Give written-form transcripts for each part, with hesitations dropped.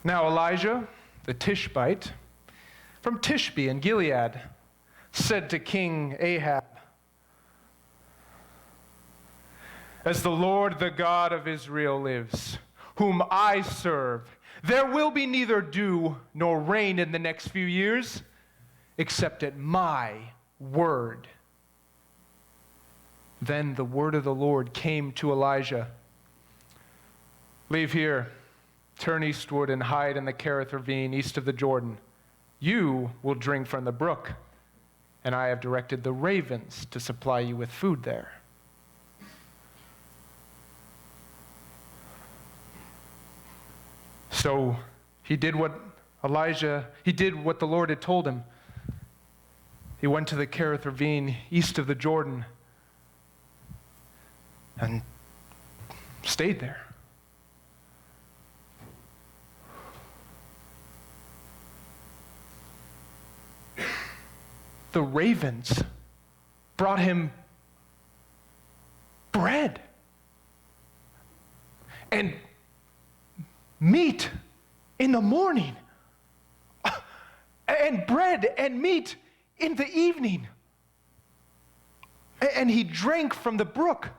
Now Elijah, the Tishbite, from Tishbe in Gilead, said to King Ahab, "As the Lord, the God of Israel lives, whom I serve, there will be neither dew nor rain in the next few years, except at my word." Then the word of the Lord came to Elijah. "Leave here, turn eastward and hide in the Kerith ravine east of the Jordan. You will drink from the brook, and I have directed the ravens to supply you with food there." So he did what the Lord had told him. He went to the Kerith ravine east of the Jordan and stayed there. The ravens brought him bread and meat in the morning, and bread and meat in the evening. And he drank from the brook.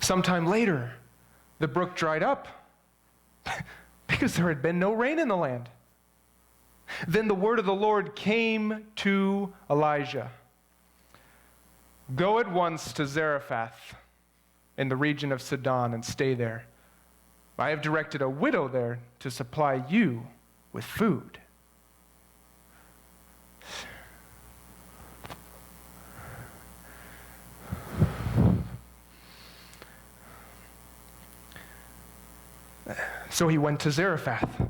Sometime later, the brook dried up because there had been no rain in the land. Then the word of the Lord came to Elijah. "Go at once to Zarephath in the region of Sidon and stay there. I have directed a widow there to supply you with food." So he went to Zarephath.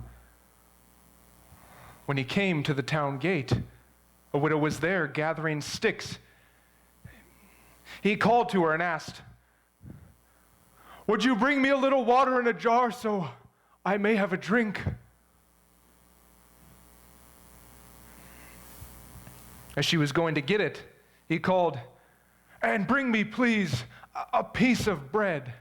When he came to the town gate, a widow was there gathering sticks. He called to her and asked, "Would you bring me a little water in a jar so I may have a drink?" As she was going to get it, he called, "And bring me, please, a piece of bread."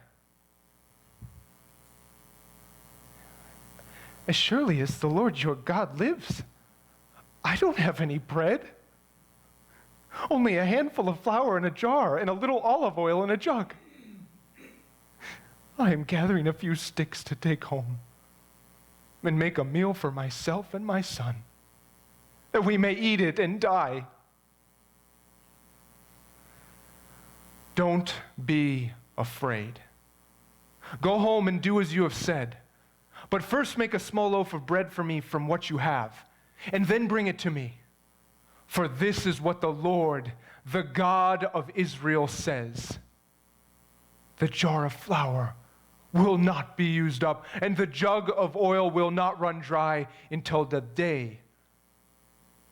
"As surely as the Lord your God lives, I don't have any bread. Only a handful of flour in a jar and a little olive oil in a jug. I am gathering a few sticks to take home and make a meal for myself and my son, that we may eat it and die." "Don't be afraid. Go home and do as you have said. But first make a small loaf of bread for me from what you have, and then bring it to me. For this is what the Lord, the God of Israel, says. The jar of flour will not be used up, and the jug of oil will not run dry until the day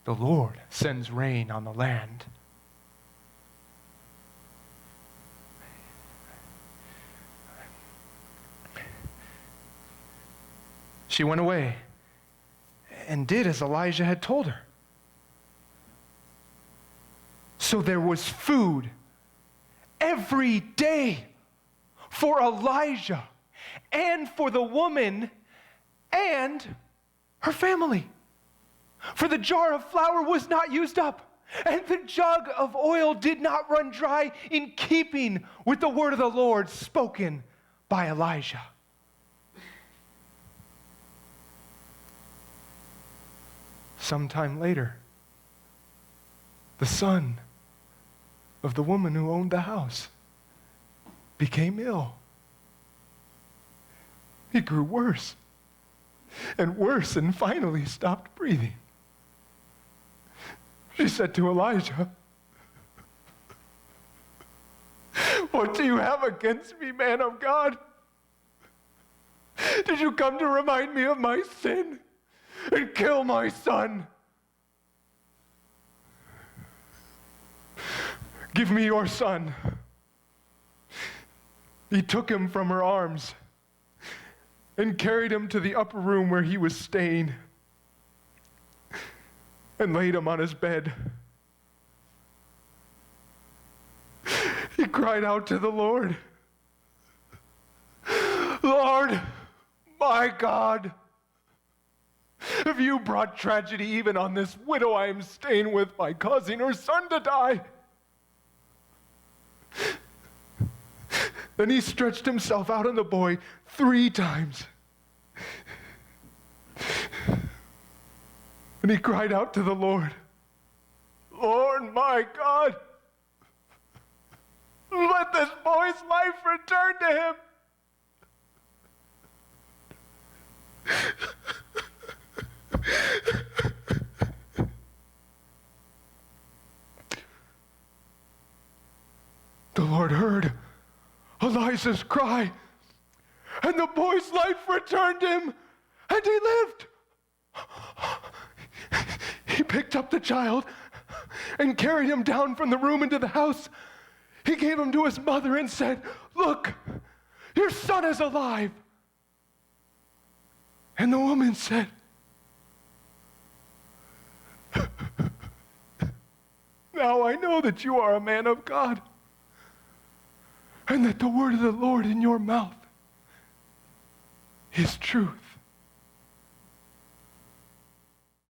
the Lord sends rain on the land." She went away and did as Elijah had told her. So there was food every day for Elijah and for the woman and her family. For the jar of flour was not used up, and the jug of oil did not run dry, in keeping with the word of the Lord spoken by Elijah. Sometime later, the son of the woman who owned the house became ill. He grew worse and finally stopped breathing. She said to Elijah, "What do you have against me, man of God? Did you come to remind me of my sin and kill my son? Give me your son." He took him from her arms and carried him to the upper room where he was staying and laid him on his bed. He cried out to the Lord, Lord, my God, if you brought tragedy even on this widow I am staying with by causing her son to die. Then he stretched himself out on the boy 3 times. And he cried out to the Lord, Lord, my God, let this boy's life return to him. The Lord heard Elijah's cry, and the boy's life returned him, and he lived. He picked up the child and carried him down from the room into the house. He gave him to his mother and said, Look, your son is alive. And the woman said, Now I know that you are a man of God, and that the word of the Lord in your mouth is truth.